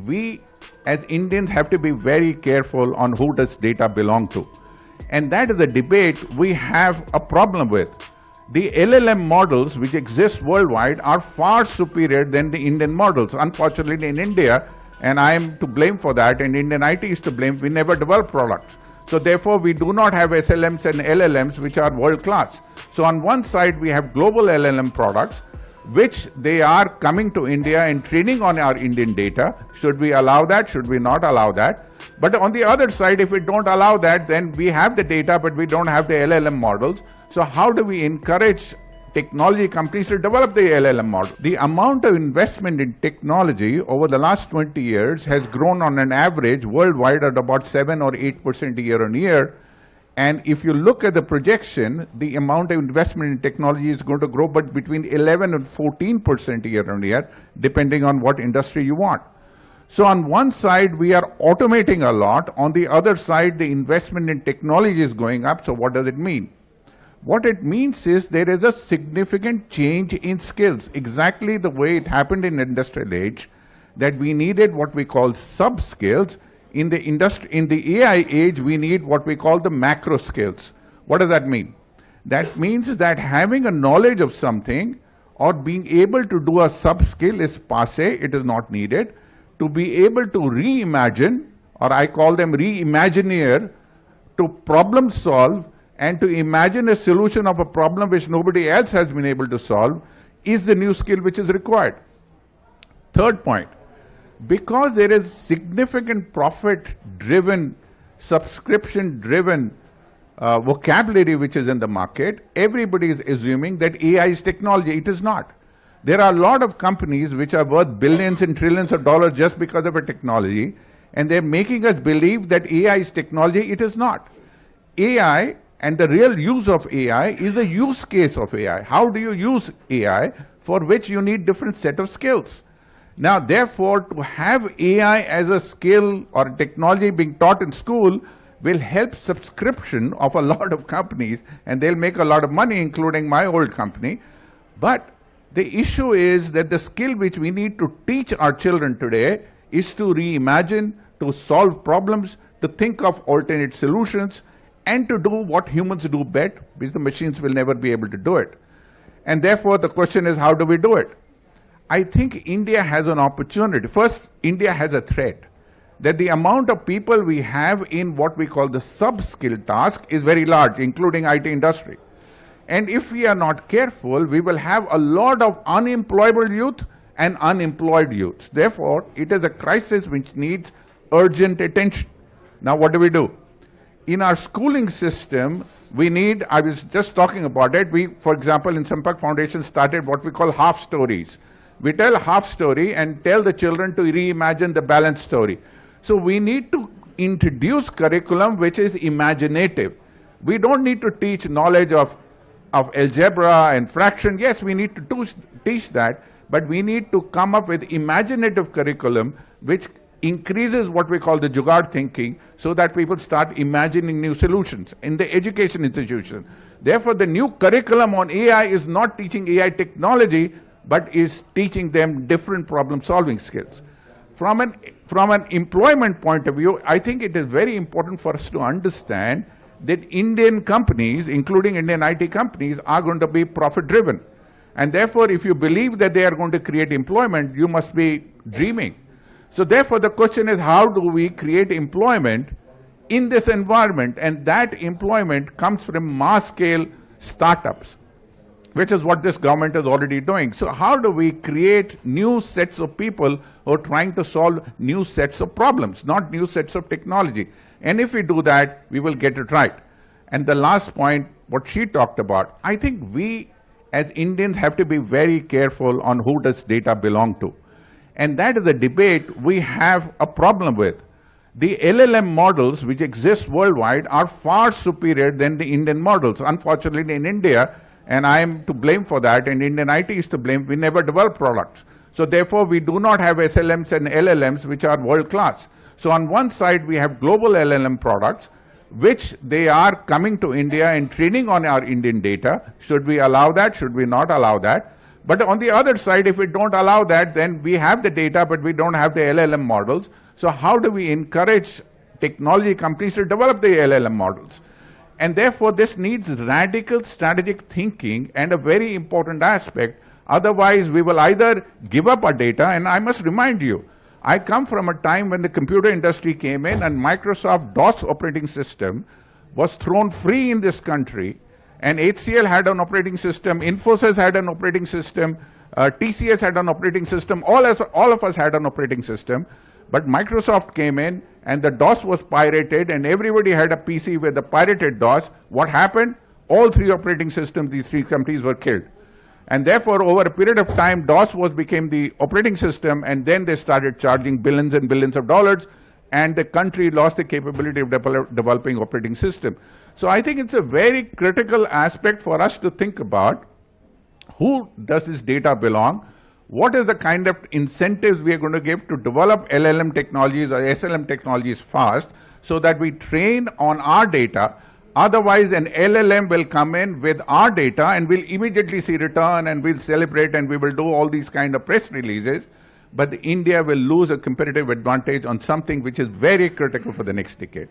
we as Indians have to be very careful on who does data belong to. And that is a debate we have a problem with. The LLM models which exist worldwide are far superior than the Indian models. Unfortunately, in India, and I am to blame for that, and Indian IT is to blame, we never develop products. So therefore, we do not have SLMs and LLMs which are world class. So on one side, we have global LLM products, which they are coming to India and training on our Indian data. Should we allow that? Should we not allow that? But on the other side, if we don't allow that, then we have the data, but we don't have the LLM models. So how do we encourage technology companies to develop the LLM model? The amount of investment in technology over the last 20 years has grown on an average worldwide at about 7 or 8% year on year. And if you look at the projection, the amount of investment in technology is going to grow but between 11 and 14% year on year, depending on what industry you want. So on one side, we are automating a lot. On the other side, the investment in technology is going up. So what does it mean? What it means is there is a significant change in skills, exactly the way it happened in the industrial age, that we needed what we call sub-skills. In the AI age, we need what we call the macro skills. What does that mean? That means that having a knowledge of something or being able to do a sub-skill is passé, it is not needed. To be able to reimagine, or I call them reimagineer, to problem solve and to imagine a solution of a problem which nobody else has been able to solve is the new skill which is required. Third point. Because there is significant profit-driven, subscription-driven vocabulary which is in the market, everybody is assuming that AI is technology. It is not. There are a lot of companies which are worth billions and trillions of dollars just because of a technology, and they're making us believe that AI is technology. It is not. AI and the real use of AI is a use case of AI. How do you use AI, for which you need different set of skills? Now, therefore, to have AI as a skill or technology being taught in school will help subscription of a lot of companies, and they'll make a lot of money, including my old company. But the issue is that the skill which we need to teach our children today is to reimagine, to solve problems, to think of alternate solutions, and to do what humans do best, because the machines will never be able to do it. And therefore, the question is, how do we do it? I think India has an opportunity. First, India has a threat that the amount of people we have in what we call the sub-skill task is very large, including IT industry. And if we are not careful, we will have a lot of unemployable youth and unemployed youth. Therefore, it is a crisis which needs urgent attention. Now, what do? In our schooling system, we need, I was just talking about it, we, for example, in Sampark Foundation started what we call half stories. We tell a half story and tell the children to reimagine the balanced story. So we need to introduce curriculum which is imaginative. We don't need to teach knowledge of algebra and fraction. Yes, we need to teach that, but we need to come up with imaginative curriculum which increases what we call the jugaad thinking, so that people start imagining new solutions in the education institution. Therefore, the new curriculum on AI is not teaching AI technology, but is teaching them different problem-solving skills. From an employment point of view, I think it is very important for us to understand that Indian companies, including Indian IT companies, are going to be profit-driven. And therefore, if you believe that they are going to create employment, you must be dreaming. So therefore, the question is, how do we create employment in this environment? And that employment comes from mass-scale startups, which is what this government is already doing. So how do we create new sets of people who are trying to solve new sets of problems, not new sets of technology? And if we do that, we will get it right. And the last point, what she talked about, I think we as Indians have to be very careful on who does data belong to. And that is a debate we have a problem with. The LLM models which exist worldwide are far superior than the Indian models. Unfortunately, in India, and I am to blame for that, and Indian IT is to blame, we never develop products. So therefore, we do not have SLMs and LLMs which are world class. So on one side, we have global LLM products, which they are coming to India and training on our Indian data. Should we allow that? Should we not allow that? But on the other side, if we don't allow that, then we have the data, but we don't have the LLM models. So how do we encourage technology companies to develop the LLM models? And therefore, this needs radical strategic thinking and a very important aspect. Otherwise, we will either give up our data, and I must remind you, I come from a time when the computer industry came in and Microsoft DOS operating system was thrown free in this country, and HCL had an operating system, Infosys had an operating system, TCS had an operating system, all of us had an operating system, but Microsoft came in and the DOS was pirated and everybody had a PC with the pirated DOS. What happened? All three operating systems, these three companies were killed. And therefore, over a period of time, DOS became the operating system, and then they started charging billions and billions of dollars, and the country lost the capability of developing operating system. So I think it's a very critical aspect for us to think about. Who does this data belong? What is the kind of incentives we are going to give to develop LLM technologies or SLM technologies fast so that we train on our data? Otherwise, an LLM will come in with our data and we'll immediately see return and we'll celebrate and we will do all these kind of press releases. But India will lose a competitive advantage on something which is very critical for the next decade.